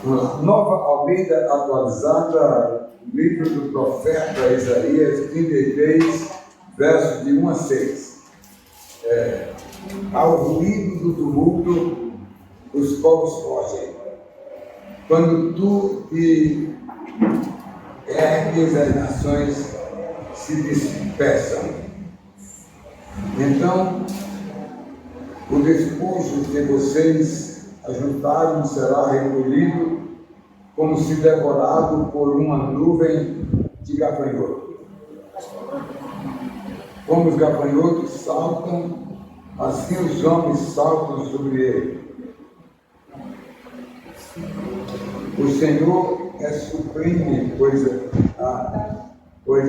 Nova Almeida atualizada, livro do profeta Isaías 33, versos de 1 a 6. Ao ruído do tumulto, os povos fogem. Quando tu te ergues, as nações se dispersam. Então, o despojo que vocês ajuntaram será recolhido como se devorado por uma nuvem de gafanhoto. Como os gafanhotos saltam, assim os homens saltam sobre ele. O Senhor é supremo, pois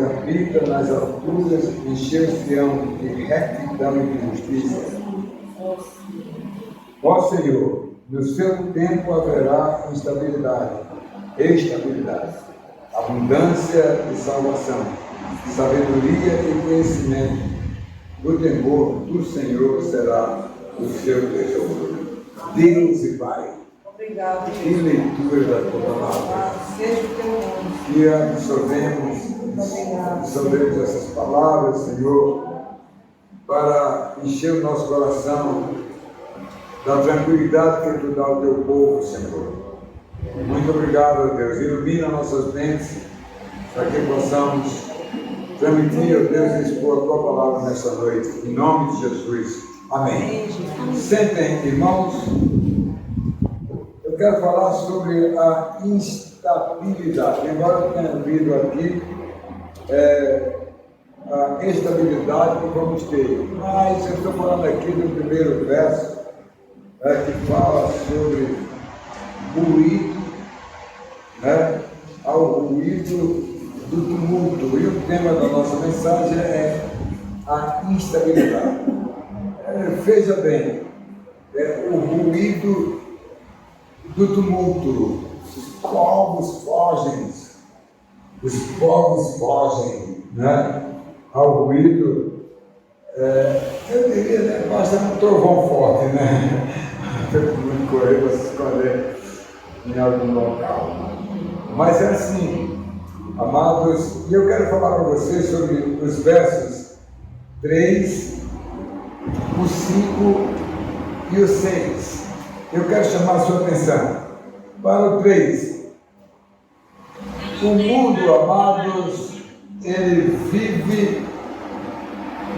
habita nas alturas, encheu-se-ão de retidão e de justiça. Ó Senhor, no seu tempo haverá estabilidade, abundância e salvação, sabedoria e conhecimento. O temor do Senhor será o seu tesouro. Deus e Pai, obrigado. Que leitura da tua palavra. Seja o teu nome. Que absorvemos essas palavras, Senhor, para encher o nosso coração da tranquilidade que tu dá ao teu povo, Senhor. Muito obrigado, Deus. Ilumina nossas mentes para que possamos transmitir, ó Deus, e expor a tua palavra nesta noite. Em nome de Jesus. Amém. Sentem, irmãos. Eu quero falar sobre a instabilidade. Embora eu tenha lido aqui a estabilidade que vamos ter. Mas eu estou falando aqui do primeiro verso, que fala sobre ruído, ao ruído do tumulto. E o tema da nossa mensagem é a instabilidade. Veja bem, o ruído do tumulto. Os povos fogem, ao ruído. Eu diria, basta um trovão forte, Todo mundo correr para se esconder em algum local. Mas é assim, amados, e eu quero falar para vocês sobre os versos 3, o 5 e o 6. Eu quero chamar a sua atenção para o 3. O mundo, amados, ele vive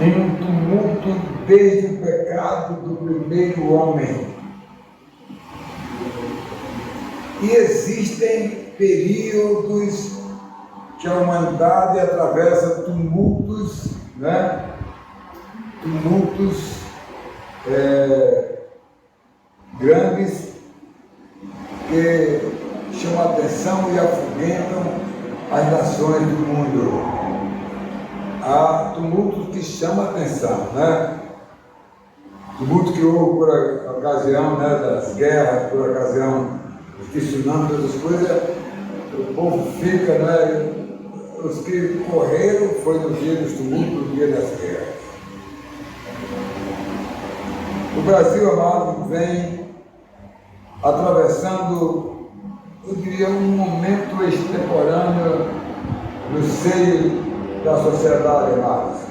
em um tumulto desde o pecado do primeiro homem. E existem períodos que a humanidade atravessa tumultos, Tumultos grandes que chamam a atenção e afugentam as nações do mundo. Há tumultos que chamam a atenção, Tumulto que houve por ocasião das guerras, por ocasião dos tsunamis, todas as coisas, o povo fica, os que correram foi no dia dos tumultos, no dia das guerras. O Brasil, amado, vem atravessando, eu diria, um momento extemporâneo no seio da sociedade, amados.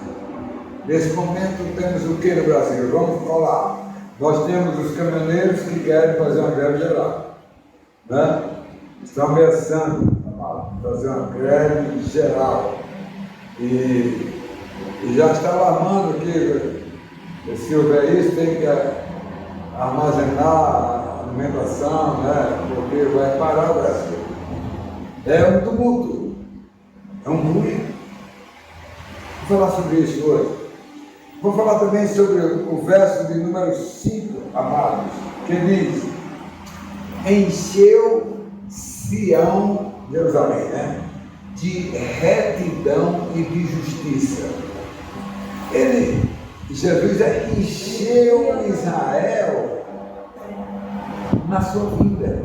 Nesse momento temos o que no Brasil? Vamos falar. Nós temos os caminhoneiros que querem fazer uma greve geral. Estão ameaçando, amado, fazer uma greve geral. E já está alarmando que se houver isso, tem que armazenar a alimentação, porque vai parar o Brasil. É um tumulto, é um ruído. Vou falar sobre isso hoje. Vou falar também sobre o verso de número 5, amados, que diz: encheu Sião, Jerusalém, de retidão e de justiça. Jesus encheu Israel na sua vida.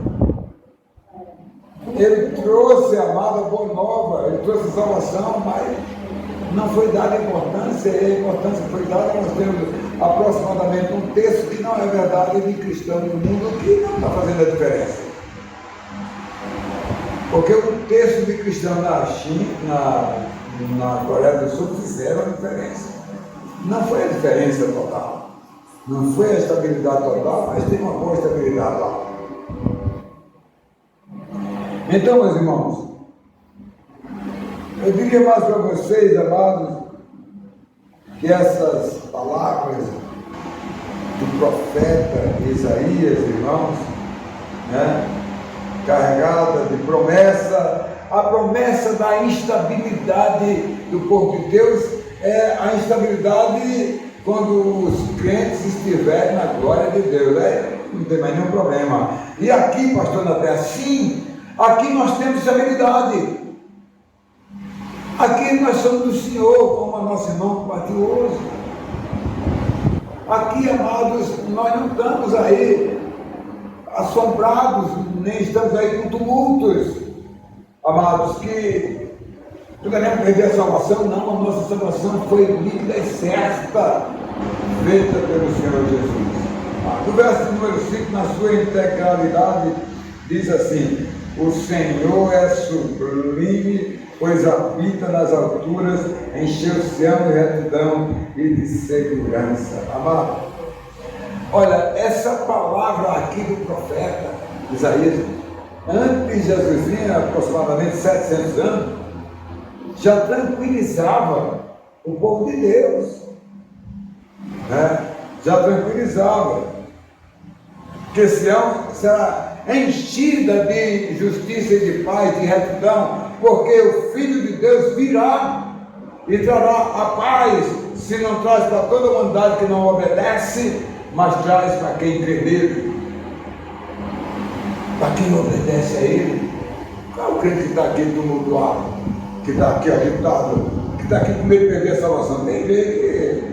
Ele trouxe a amada boa nova, ele trouxe salvação, mas não foi dada importância, e a importância que foi dada, nós temos aproximadamente um terço que não é verdade de cristão no mundo, que não está fazendo a diferença. Porque um terço de cristãos na China, na Coreia do Sul, fizeram a diferença. Não foi a diferença total. Não foi a estabilidade total, mas tem uma boa estabilidade lá. Então, meus irmãos, eu diria mais para vocês, amados, que essas palavras do profeta Isaías, irmãos, né, carregada de promessa, a promessa da instabilidade do povo de Deus é a instabilidade quando os crentes estiverem na glória de Deus, né? Não tem mais nenhum problema. E aqui, pastor na terra, sim, aqui nós temos estabilidade. Aqui nós somos do Senhor, como a nossa irmã partiu hoje. Aqui, amados, nós não estamos aí assombrados, nem estamos aí com tumultos, amados, que poderemos perder a salvação. Não, a nossa salvação foi lida e certa, feita pelo Senhor Jesus. O verso número 5, na sua integralidade, diz assim: o Senhor é sublime, pois habita nas alturas, encheu o céu de retidão e de segurança. Amado, olha, essa palavra aqui do profeta Isaías, antes de Jesus vir, aproximadamente 700 anos, já tranquilizava o povo de Deus, né? Já tranquilizava que Sião será enchida de justiça e de paz, de retidão, porque o Filho de Deus virá e trará a paz, se não traz para toda a humanidade que não obedece, mas traz para quem crê nele, para quem obedece a ele. Qual é o crente que está aqui tumultuado, que está aqui agitado, que está aqui com medo de perder a salvação? Tem medo.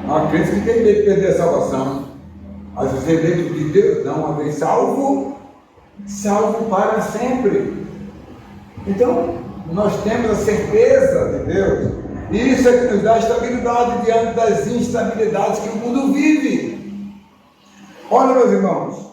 Há crentes que tem medo de perder a salvação. Mas os eleitos de Deus não, uma vez salvo para sempre. Então, nós temos a certeza de Deus, e isso é que nos dá estabilidade diante das instabilidades que o mundo vive. Olha, meus irmãos,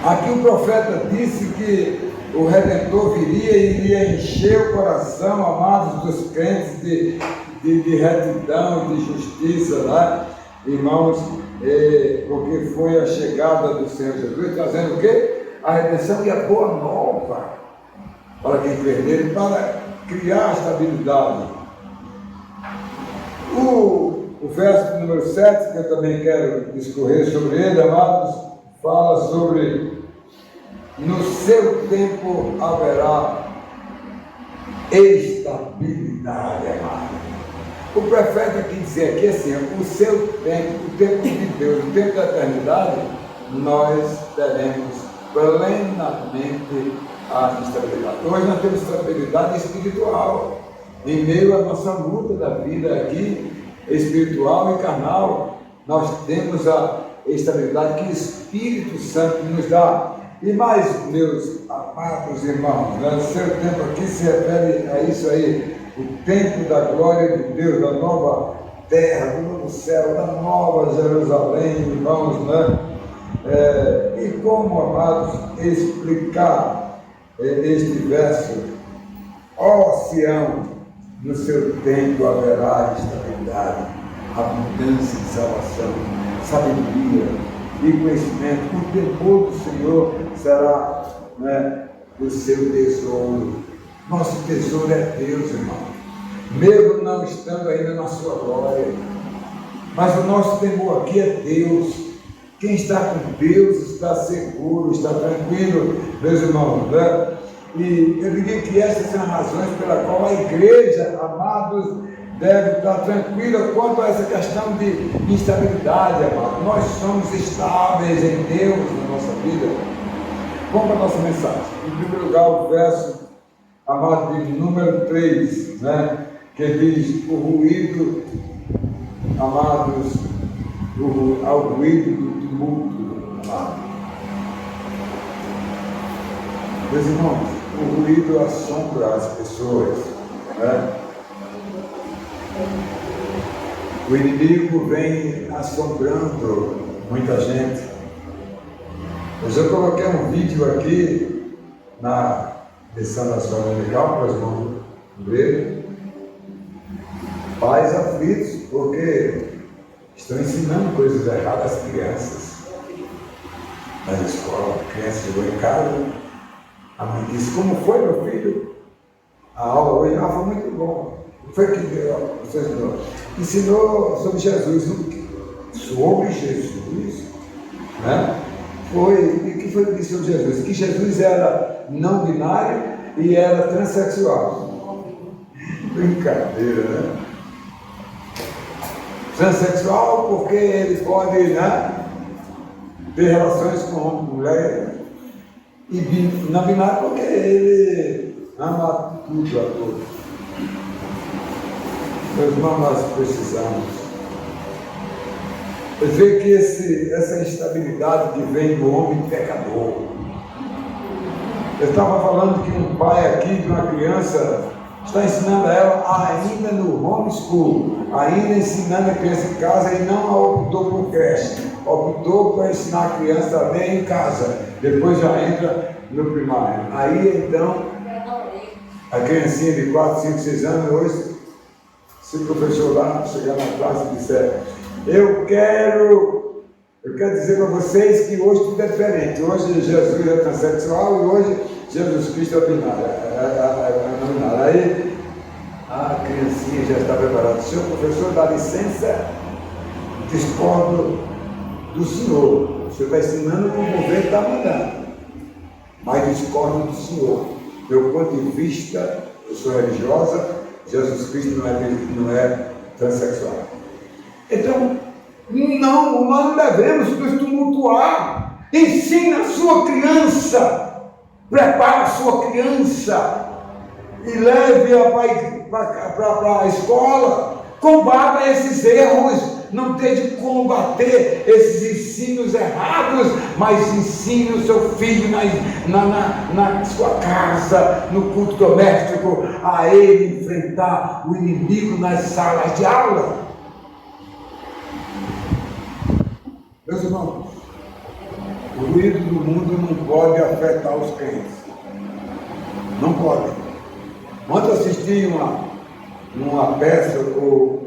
aqui o profeta disse que o Redentor viria e iria encher o coração, amados, dos crentes de retidão, de justiça, né? Irmãos, porque foi a chegada do Senhor Jesus, trazendo o quê? A redenção e a boa nova para quem crê nele, para criar estabilidade. O verso número 7, que eu também quero discorrer sobre ele, amados, fala sobre: no seu tempo haverá estabilidade, amado. O profeta aqui dizia aqui assim: o seu tempo, o tempo de Deus, o tempo da eternidade, nós teremos plenamente a estabilidade. Hoje nós temos estabilidade espiritual, em meio à nossa luta da vida aqui, espiritual e carnal. Nós temos a estabilidade que o Espírito Santo nos dá. E mais, meus amados irmãos, né? O seu tempo aqui se refere a isso aí, o tempo da glória de Deus, da nova terra, do novo céu, da nova Jerusalém, irmãos, né? E como, amados, explicar este verso? Ó Sião, no seu tempo haverá estabilidade, abundância de salvação, sabedoria e conhecimento. O temor do Senhor será, né, o seu tesouro. Nosso tesouro é Deus, irmão. Mesmo não estando ainda na sua glória, mas o nosso temor aqui é Deus. Quem está com Deus está seguro, está tranquilo, meus irmãos, né? E eu diria que essas são as razões pela qual a igreja, amados, deve estar tranquila quanto a essa questão de instabilidade, amados. Nós somos estáveis em Deus na nossa vida. Vamos para a nossa mensagem. Em primeiro lugar, o verso, amado, de número 3, né? Que diz: o ruído, amados, ao ruído do tumulto, amado. Meus irmãos, o ruído assombra as pessoas, né? O inimigo vem assombrando muita gente. Eu já coloquei um vídeo aqui na lição da escola dominical, nós vamos ler, pais aflitos, porque estão ensinando coisas erradas às crianças. Na escola, a criança chegou em casa, a mãe disse: como foi, meu filho? A aula hoje foi muito bom. O que foi que você ensinou? Ensinou sobre Jesus. Sobre Jesus? Né? E o que foi que disse sobre Jesus? Que Jesus era não binário e era transexual. Brincadeira, né? Transsexual porque ele pode, né, ter relações com homem e mulher, e não binário porque ele ama tudo a todos. Meus irmãos, nós precisamos ver que essa instabilidade que vem do homem pecador. Eu estava falando que um pai aqui de uma criança está ensinando a ela ainda no homeschool, ainda ensinando a criança em casa, e não optou por creche, optou para ensinar a criança a ler em casa, depois já entra no primário. Aí então, a criancinha de 4, 5, 6 anos, hoje, se o professor lá chegar na classe e disser: eu quero dizer para vocês que hoje tudo é diferente, hoje Jesus é transexual e hoje Jesus Cristo é binário. Aí a criancinha já está preparada. Senhor professor, dá licença, discordo do senhor. Você está ensinando como o governo está mandando, mas discordo do senhor. Meu ponto de vista, eu sou religiosa, Jesus Cristo não é transexual. Então, não, nós não devemos nos tumultuar. Ensina a sua criança, prepara a sua criança e leve-a para a escola. Combata esses erros, não tente combater esses ensinos errados, mas ensine o seu filho na sua casa, no culto doméstico, a ele enfrentar o inimigo nas salas de aula. Meus irmãos, o ruído do mundo não pode afetar os crentes. Não pode. Ontem eu assisti uma peça, ou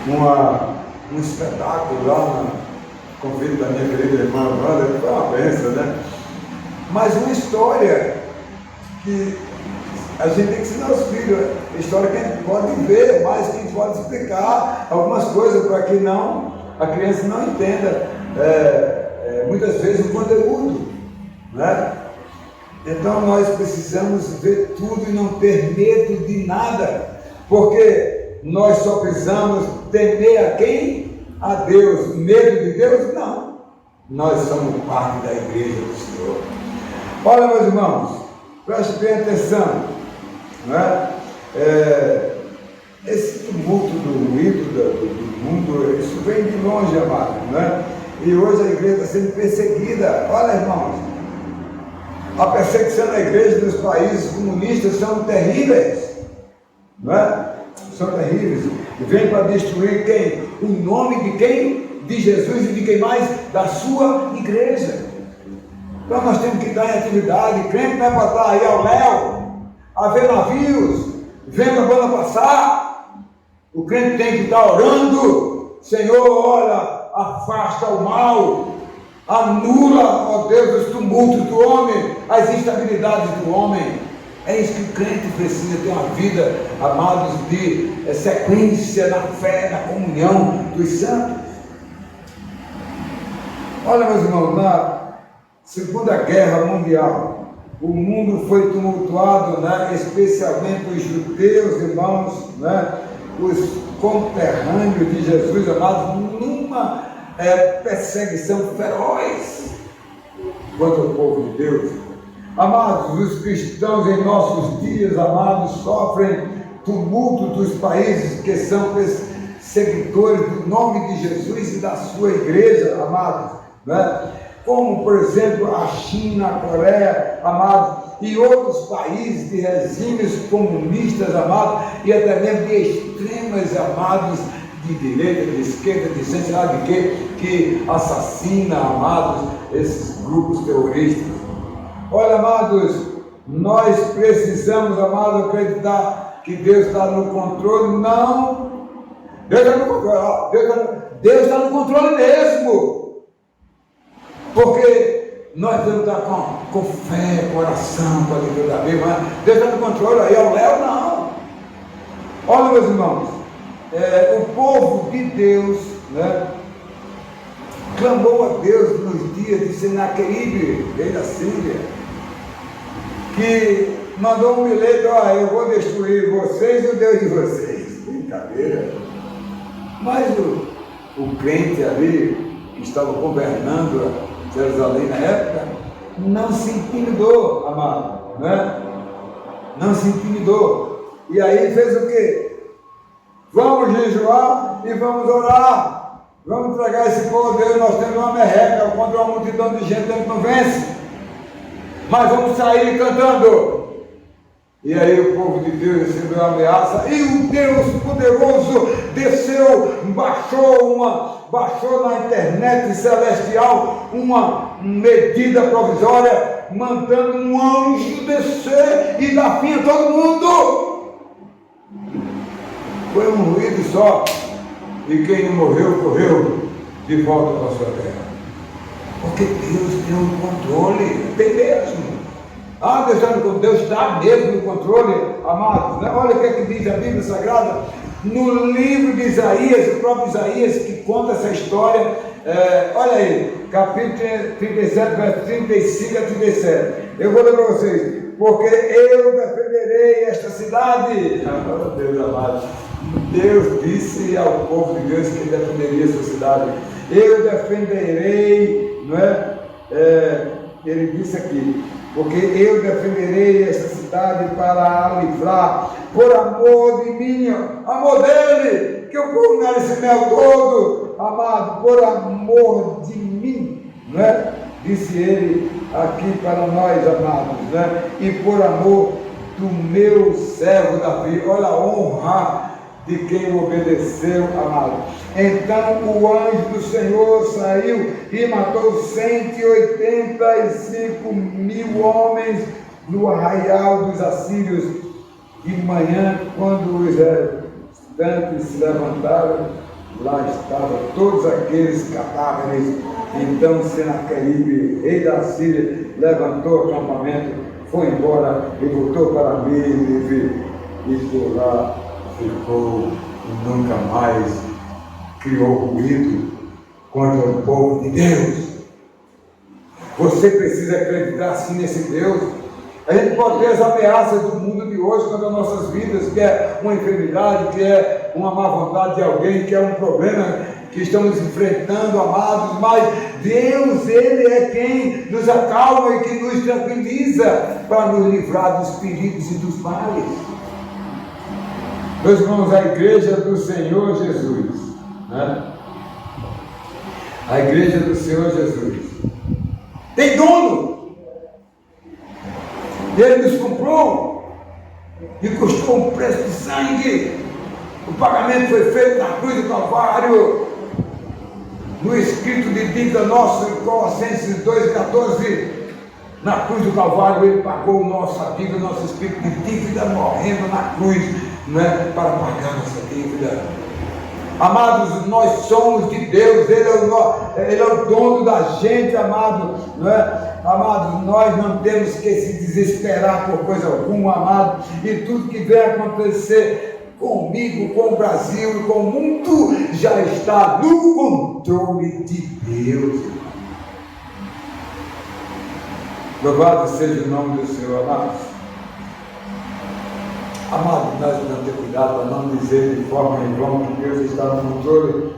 um espetáculo lá no convite da minha querida irmã Wanda, foi uma benção, né? Mas uma história que a gente tem que ensinar aos filhos, história que a gente pode ver, mas que a gente pode explicar algumas coisas para que a criança não entenda muitas vezes o conteúdo, né? Então nós precisamos ver tudo e não ter medo de nada, porque nós só precisamos temer a quem? A Deus. Medo de Deus? Não. Nós somos parte da igreja do Senhor. Olha, meus irmãos, preste bem atenção, né? Esse tumulto do ruído do mundo, isso vem de longe, amado, né? E hoje a igreja está sendo perseguida. Olha, irmãos, a perseguição da igreja nos países comunistas são terríveis, não é? São terríveis. E vem para destruir quem? O nome de quem? De Jesus e de quem mais? Da sua igreja. Então nós temos que dar em atividade. Crente não é para estar aí ao léu, a ver navios, vendo a banda passar. O crente tem que estar orando: Senhor, olha, afasta o mal, anula, ó Deus, os tumultos do homem, as instabilidades do homem. É isso que o crente precisa ter, uma vida, amados, de sequência na fé, na comunhão dos santos. Olha, meus irmãos, na Segunda Guerra Mundial, o mundo foi tumultuado, né? Especialmente os judeus, irmãos, né? Os conterrâneos de Jesus, amados, numa perseguição feroz contra o povo de Deus. Amados, os cristãos em nossos dias, amados, sofrem tumulto dos países que são seguidores do nome de Jesus e da sua igreja, amados, né? Como, por exemplo, a China, a Coreia, amados, e outros países de regimes comunistas, amados, e até mesmo de extremas, amados, de direita, de esquerda, de centro, que assassina, amados, esses grupos terroristas. Olha, amados, nós precisamos, amados, acreditar que Deus está no controle. Não, Deus está no controle, ó, Deus está no controle mesmo, porque nós devemos estar com fé, coração, com a leitura da Bíblia, mas Deus está no controle, aí eu levo, não. Olha, meus irmãos, o povo de Deus, né, clamou a Deus nos dias de Senaqueribe, rei da Síria, que mandou um bilhete: ó, eu vou destruir vocês e o Deus de vocês. Brincadeira. Mas o crente ali, que estava governando Jerusalém na época, não se intimidou, amado, né? Não se intimidou. E aí fez o quê? Vamos jejuar e vamos orar. Vamos entregar esse povo a Deus. Nós temos uma merreca contra uma multidão de gente, a gente não vence. Mas vamos sair cantando. E aí o povo de Deus recebeu a ameaça, e o Deus poderoso desceu, baixou na internet celestial uma medida provisória, mandando um anjo descer e dar fim a todo mundo. Foi um ruído só, e quem não morreu, correu de volta para a sua terra. Porque Deus tem um controle, tem mesmo. Deus está mesmo no controle, amados, né? Olha o que é que diz a Bíblia Sagrada, no livro de Isaías, o próprio Isaías que conta essa história, olha aí, capítulo 37, verso 35 a 37, eu vou ler para vocês: porque eu defenderei esta cidade. Oh, Deus amado, Deus disse ao povo de Deus que ele defenderia essa cidade. Eu defenderei, não é? Ele disse aqui: porque eu defenderei esta cidade para a livrar, por amor de mim, amor dele, que o povo não esse mel todo, amado, por amor de mim, não é? Disse ele aqui para nós, amados, né? E por amor do meu servo Davi. Olha a honra de quem obedeceu, amado. Então o anjo do Senhor saiu e matou 185.000 homens no arraial dos assírios. De manhã, quando os restantes se levantaram, lá estavam todos aqueles cadáveres. Então Senaqueribe, rei da Síria, levantou o acampamento, foi embora e voltou para Nínive, e por lá ficou e nunca mais criou ruído contra o povo de Deus. Você precisa acreditar sim nesse Deus. A gente pode ter as ameaças do mundo de hoje contra as nossas vidas, que é uma enfermidade, que é uma má vontade de alguém, que é um problema que estamos enfrentando, amados, mas Deus, Ele é quem nos acalma e que nos tranquiliza para nos livrar dos perigos e dos males. Meus irmãos, a igreja do Senhor Jesus, né? A igreja do Senhor Jesus tem dono. E Ele nos comprou e custou um preço de sangue. O pagamento foi feito na cruz do Calvário. No escrito de dívida nosso, em Colossenses 2,14, na cruz do Calvário, Ele pagou nossa dívida, nosso espírito de dívida, morrendo na cruz, não é? Para pagar nossa dívida. Amados, nós somos de Deus, Ele é o dono da gente, amado, não é? Amados, nós não temos que se desesperar por coisa alguma, amado, e tudo que vem acontecer comigo, com o Brasil e com o mundo, já está no controle de Deus. Louvado seja o nome do Senhor, amados. Amados, nós devemos ter cuidado para não dizer de forma em vão que Deus está no controle.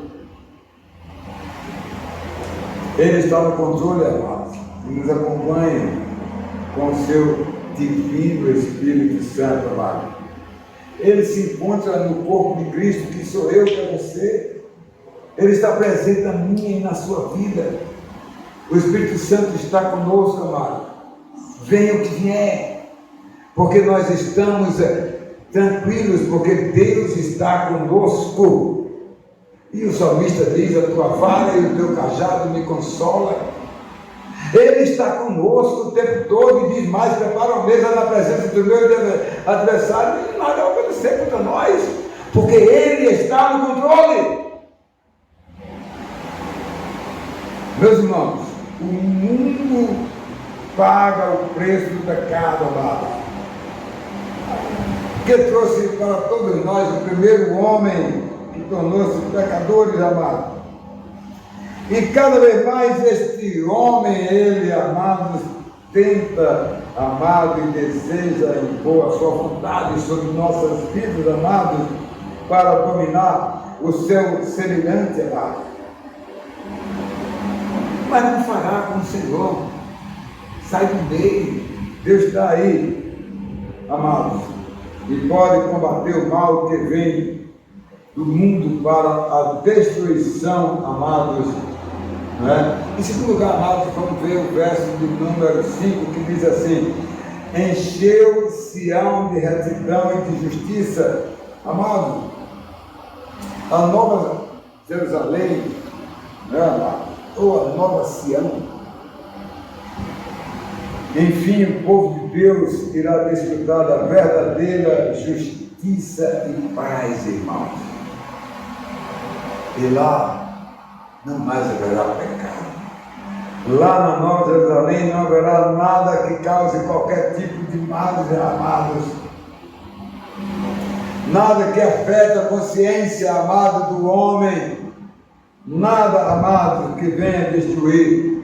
Ele está no controle, amados, e nos acompanha com o seu divino Espírito Santo, amado. Ele se encontra no corpo de Cristo, que sou eu, que é você. Ele está presente na minha e na sua vida. O Espírito Santo está conosco, amado. Venha o que vier, porque nós estamos tranquilos, porque Deus está conosco. E o salmista diz: a tua vara e o teu cajado me consola. Ele está conosco o tempo todo e diz mais: prepara uma mesa na presença do meu adversário, e nada vai acontecer contra nós, porque Ele está no controle. Meus irmãos, o mundo paga o preço do pecado, amado, que trouxe para todos nós o primeiro homem que tornou-se pecadores, amado. E cada vez mais este homem, ele, amados, tenta, amado, e deseja impor a sua vontade sobre nossas vidas, amados, para dominar o seu semelhante, amado. Mas não fará com o Senhor. Sai do meio. Deus está aí, amados, e pode combater o mal que vem do mundo para a destruição, amados. Em segundo lugar, amados, vamos ver o verso de número 5, que diz assim: encheu Sião de retidão e de justiça. Amados, a nova Jerusalém, amado, ou a nova Sião, enfim, o povo de Deus irá desfrutar da verdadeira justiça e paz, irmãos. E lá não mais haverá pecado. Lá na Nova Jerusalém não haverá nada que cause qualquer tipo de males, amados. Nada que afete a consciência, amado, do homem. Nada, amado, que venha destruir.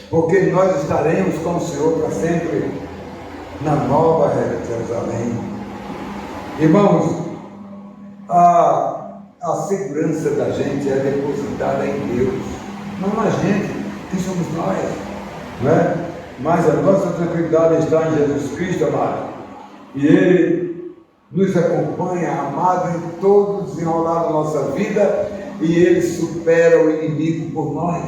Porque nós estaremos com o Senhor para sempre na Nova Jerusalém. Irmãos, a segurança da gente é depositada em Deus, não na gente, que somos nós, não é? Mas a nossa tranquilidade está em Jesus Cristo, amado, e Ele nos acompanha, amado, em todo o desenrolar da nossa vida, e Ele supera o inimigo por nós.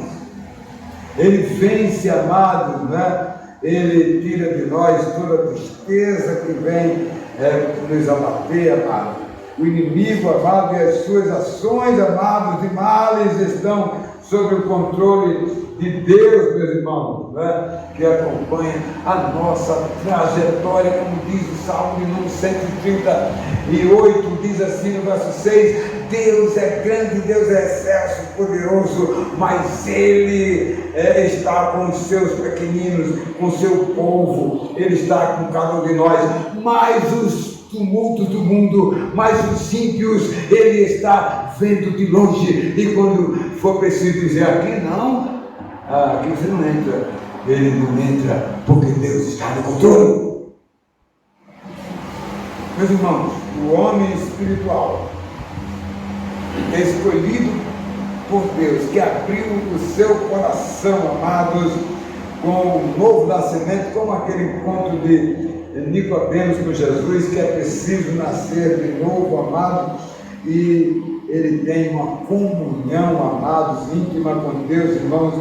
Ele vence, amado, né? Ele tira de nós toda a tristeza que vem nos abater, amado. O inimigo, amado, e as suas ações, amados, de males estão sob o controle de Deus, meus irmãos, né? Que acompanha a nossa trajetória, como diz o Salmo de número 138, diz assim no verso 6: Deus é grande, Deus é excelso, poderoso, mas Ele está com os seus pequeninos, com o seu povo, Ele está com cada um de nós, mas os tumultos do mundo, mas os ímpios, Ele está vendo de longe, e quando for preciso dizer aqui não, aqui você não entra, Ele não entra, porque Deus está no controle. Meus irmãos, o homem espiritual, escolhido por Deus, que abriu o seu coração, amados, com o novo nascimento, como aquele encontro de Nicodemos com Jesus, que é preciso nascer de novo, amado, e ele tem uma comunhão, amados, íntima com Deus, irmãos.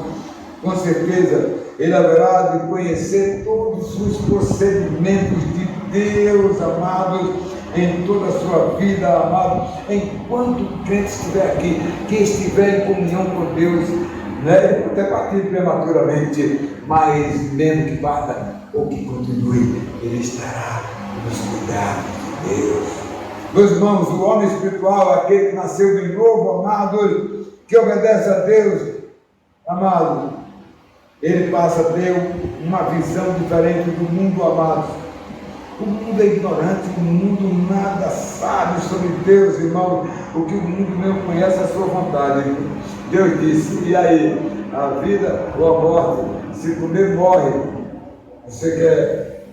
Com certeza ele haverá de conhecer todos os procedimentos de Deus, amados, em toda a sua vida, amado. Enquanto o crente estiver aqui, que estiver em comunhão com Deus, né? Até partir prematuramente, mas mesmo que parta ou que continue, ele estará nos cuidados de Deus. Meus irmãos, o homem espiritual, aquele que nasceu de novo, amado, que obedece a Deus, amado, ele passa a ter uma visão diferente do mundo, amado. O mundo é ignorante, o mundo nada sabe sobre Deus, irmão. O que o mundo não conhece é a sua vontade. Deus disse: e aí, a vida ou a morte? Se comer, morre. Você quer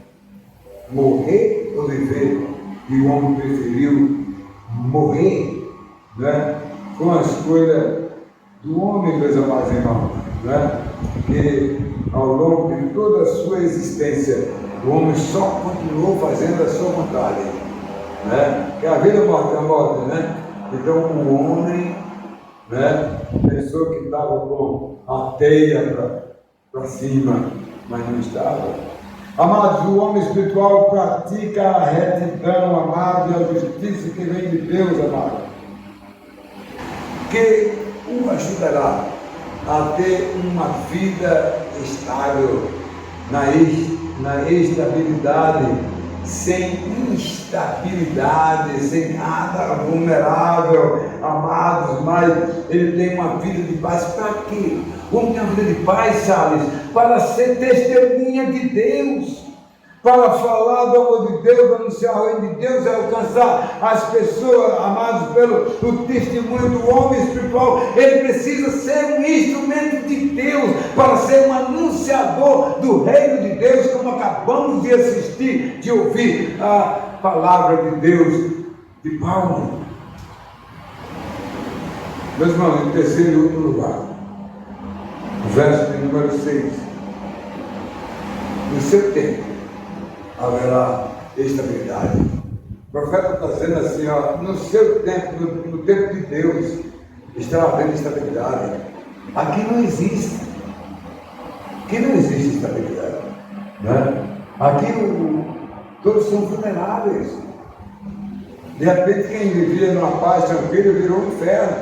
morrer ou viver? E o homem preferiu morrer, né? Com a escolha do homem, meus amados irmãos, né? Que ao longo de toda a sua existência, o homem só continuou fazendo a sua vontade, né? Que a vida é morte, né? Então o homem, né, pensou que estava com a teia para cima, mas não estava. Amados, o homem espiritual pratica a retidão, amado, e a justiça que vem de Deus, amado, que o ajudará a ter uma vida estável, na estabilidade, sem instabilidade, sem nada vulnerável, amados, mas ele tem uma vida de paz. Para quê? Como tem uma vida de paz, Salles? Para ser testemunha de Deus, para falar do amor de Deus, anunciar o reino de Deus, alcançar as pessoas, amados, pelo testemunho do homem espiritual. Ele precisa ser um instrumento de Deus, para ser um anunciador do reino de Deus, como acabamos de assistir, de ouvir a palavra de Deus de Paulo. Meus irmãos, em terceiro e último lugar, o verso de número 6. No seu tempo haverá estabilidade. O profeta está dizendo assim, ó, no seu tempo, no tempo de Deus, estará havendo estabilidade. Aqui não existe estabilidade, né? Aqui todos são vulneráveis. De repente quem vivia numa paz tranquila virou um inferno.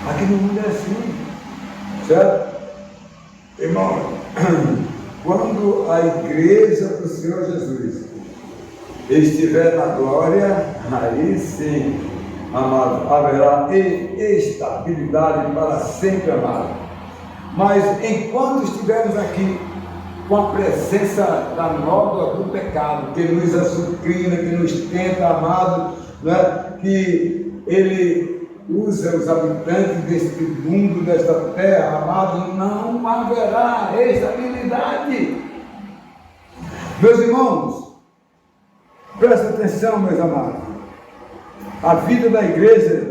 Aqui no mundo é assim, certo? Irmão, quando a igreja do Senhor Jesus estiver na glória, aí sim, amado, haverá estabilidade para sempre, amado. Mas enquanto estivermos aqui com a presença da nódoa do pecado, que nos açucrina, que nos tenta, amado, né? Que ele usa os habitantes deste mundo, desta terra, amado, não haverá estabilidade. Meus irmãos, presta atenção, meus amados. A vida da igreja,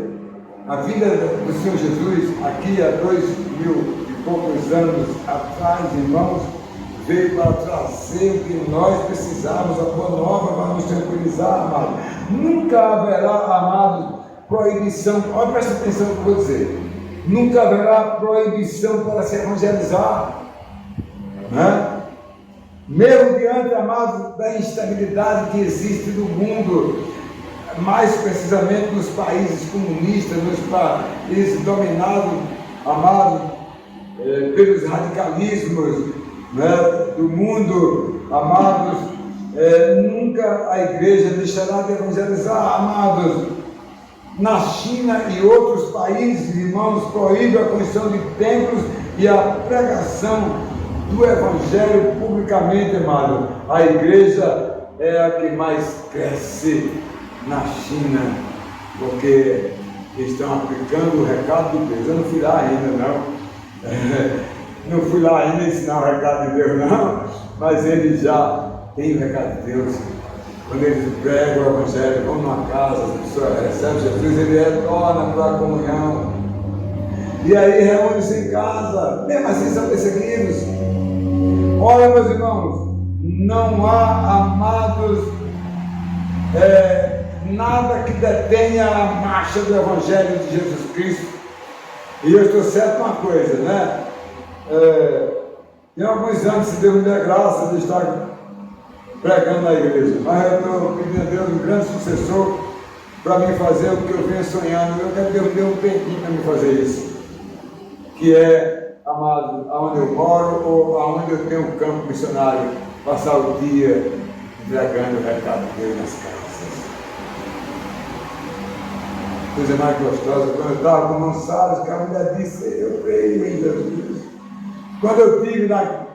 a vida do Senhor Jesus, aqui há 2000 e poucos anos atrás, irmãos, veio para trazer o que nós precisamos, a boa nova, para nos tranquilizar, amado. Nunca haverá, amado, proibição. Olha, presta atenção no que eu vou dizer. Nunca haverá proibição para se evangelizar, né? Mesmo diante, amado, da instabilidade que existe no mundo, mais precisamente nos países comunistas, nos países dominados, amado, pelos radicalismos, né, do mundo, amados, nunca a igreja deixará de evangelizar, amados. Na China e outros países, irmãos, proíbe a construção de templos e a pregação do evangelho publicamente, amado. A igreja é a que mais cresce na China, porque estão aplicando o recado de Deus. Eu não fui lá ainda, não. Não fui lá ainda ensinar o recado de Deus, não, mas eles já têm o recado de Deus. Quando eles pregam o evangelho, vão numa casa, as pessoas recebem Jesus, ele retorna para a comunhão. E aí reúne-se em casa, mesmo assim são perseguidos. Olha, meus irmãos, não há, amados, nada que detenha a marcha do evangelho de Jesus Cristo. E eu estou certo uma coisa, né? Tem alguns anos, se Deus me der graça de estar pregando na igreja, mas eu estou pedindo a Deus um grande sucessor para me fazer o que eu venho sonhando. Eu quero que Deus me dê um tempinho para me fazer isso, que é, amado, aonde eu moro ou aonde eu tenho um campo missionário, passar o dia entregando o recado de Deus nas casas. Coisa mais gostosa, quando eu estava com o irmão Salles, que a mulher disse, eu creio em Jesus. Quando eu estive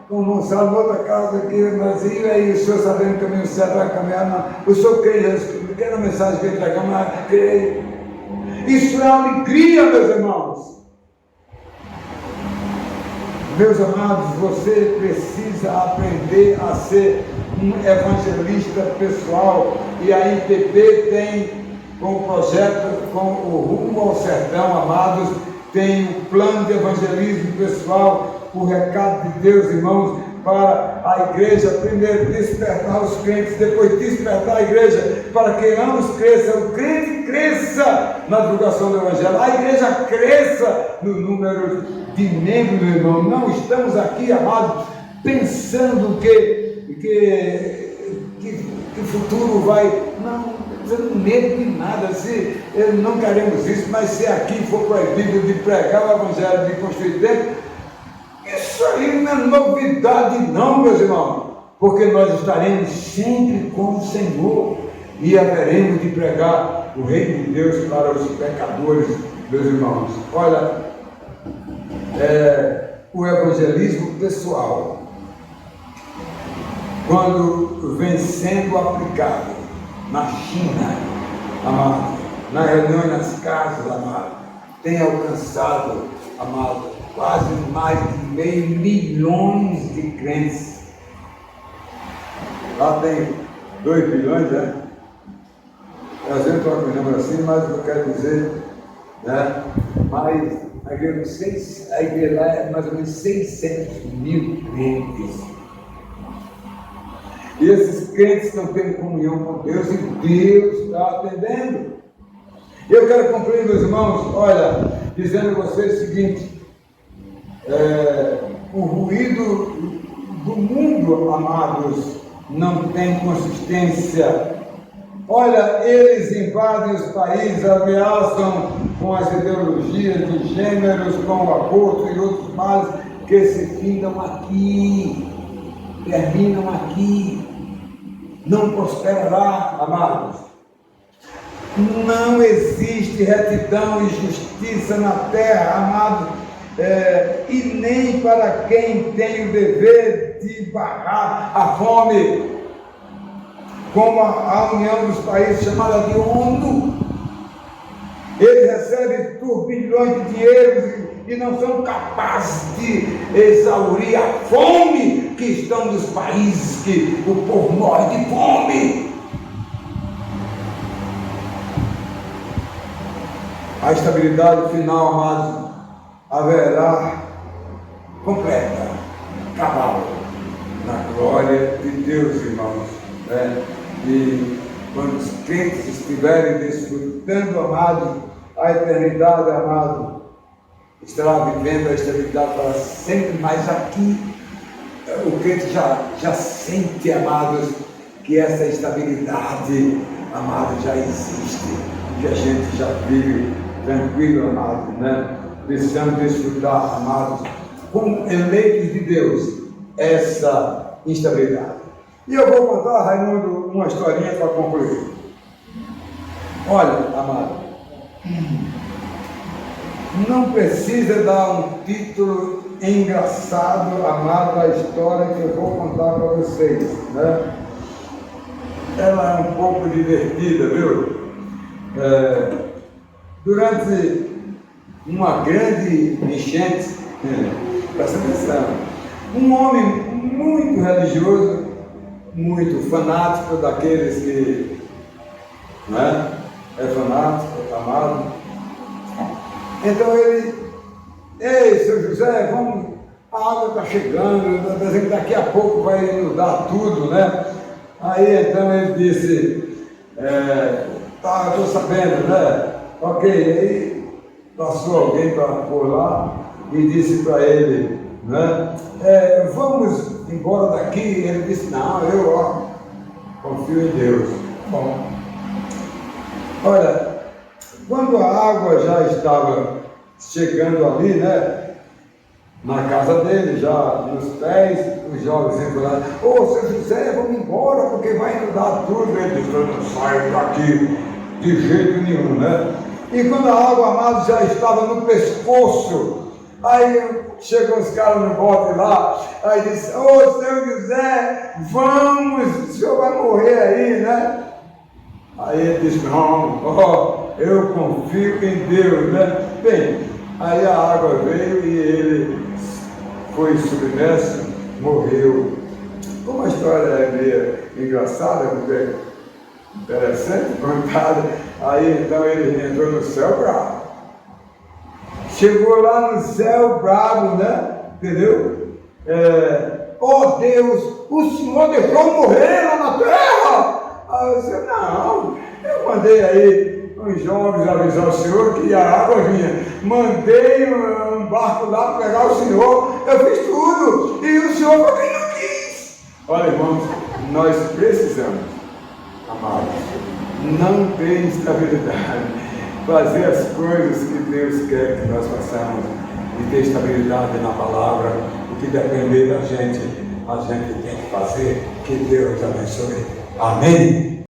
com o irmão Salles, noutra casa aqui, eu disse, e aí, o senhor sabendo o caminho certo vai caminhar? Não. O senhor crê em Jesus, quer a mensagem que ele entregamos, mas creio. Isso é alegria, meus irmãos. Meus amados, você precisa aprender a ser um evangelista pessoal, e a IPP tem, com o projeto, com o Rumo ao Sertão, amados, tem o plano de evangelismo pessoal, o recado de Deus, irmãos, para a igreja, primeiro despertar os crentes, depois despertar a igreja, para que ambos cresçam, o crente cresça na divulgação do evangelho, a igreja cresça no número de membros, meu irmão. Não estamos aqui, amados, pensando que o futuro vai, não, tendo medo de nada, se não queremos isso, mas se aqui for proibido de pregar o Evangelho, de construir templo, isso aí não é novidade não, meus irmãos, porque nós estaremos sempre com o Senhor e haveremos de pregar o reino de Deus para os pecadores, meus irmãos. Olha, o evangelismo pessoal, quando vem sendo aplicado na China, amado, nas reuniões nas casas, amado, tem alcançado, amado, quase mais de 500 milhões de crentes. Lá tem 2 bilhões, né? A gente troca o número assim, mas eu quero dizer, né? Mas a igreja lá é mais ou menos 600 mil crentes. E esses crentes estão tendo comunhão com Deus e Deus está atendendo. Eu quero concluir, meus irmãos, olha, dizendo a vocês o seguinte: o ruído do mundo, amados, não tem consistência. Olha, eles invadem os países, ameaçam com as ideologias de gêneros, com o aborto e outros males que se findam aqui, terminam aqui. Não prosperará, amados. Não existe retidão e justiça na terra, amados, e nem para quem tem o dever de barrar a fome, como a União dos Países, chamada de ONU. Eles recebem turbilhões de dinheiro e não são capazes de exaurir a fome que estão nos países que o povo morre de fome. A estabilidade final, amados, haverá completa, cabal, na glória de Deus, irmãos, né? E quando os crentes estiverem desfrutando, amado, a eternidade, amado, estará vivendo a estabilidade para sempre, mas aqui o crente já sente, amados, que essa estabilidade, amado, já existe, que a gente já vive tranquilo, amado, né? Precisamos desfrutar, amados, como eleitos de Deus, essa instabilidade. E eu vou contar, Raimundo, uma historinha para concluir. Olha, amado, não precisa dar um título engraçado, amado, da história que eu vou contar para vocês, né? Ela é um pouco divertida, viu? Durante uma grande enchente, presta atenção, um homem muito religioso, muito fanático, daqueles que, né, é fanático, amado. Então ele: ei, seu José, vamos, a água está chegando, daqui a pouco vai inundar tudo, né? Aí então ele disse: tá, eu estou sabendo, né? Ok, aí passou alguém por lá e disse para ele, né? Vamos embora daqui. Ele disse: não, eu confio em Deus. Bom, olha, quando a água já estava chegando ali, né, na casa dele, já nos pés, os jovens entraram: ô, seu José, vamos embora porque vai inundar tudo. Ele disse: eu não saio daqui de jeito nenhum, né? E quando a água, amado, já estava no pescoço, aí chegou os caras no bote lá, aí disse: ô, seu José, vamos, o senhor vai morrer aí, né? Aí ele disse: não, eu confio em Deus, né? Bem, aí a água veio e ele foi submerso, morreu. Como a história é meio engraçada, porque interessante, contada. Aí então ele entrou no céu bravo. Chegou lá no céu bravo, né? Entendeu? Oh Deus, o Senhor deixou morrer lá na terra? Aí eu disse: não, eu mandei aí uns jovens avisar o Senhor que a água vinha. Mandei um barco lá para pegar o Senhor. Eu fiz tudo. E o Senhor foi quem não quis. Olha, irmãos, nós precisamos, amados, não ter instabilidade. Fazer as coisas que Deus quer que nós façamos e ter estabilidade na palavra. O que depender da gente, a gente tem que fazer. Que Deus abençoe. Amém?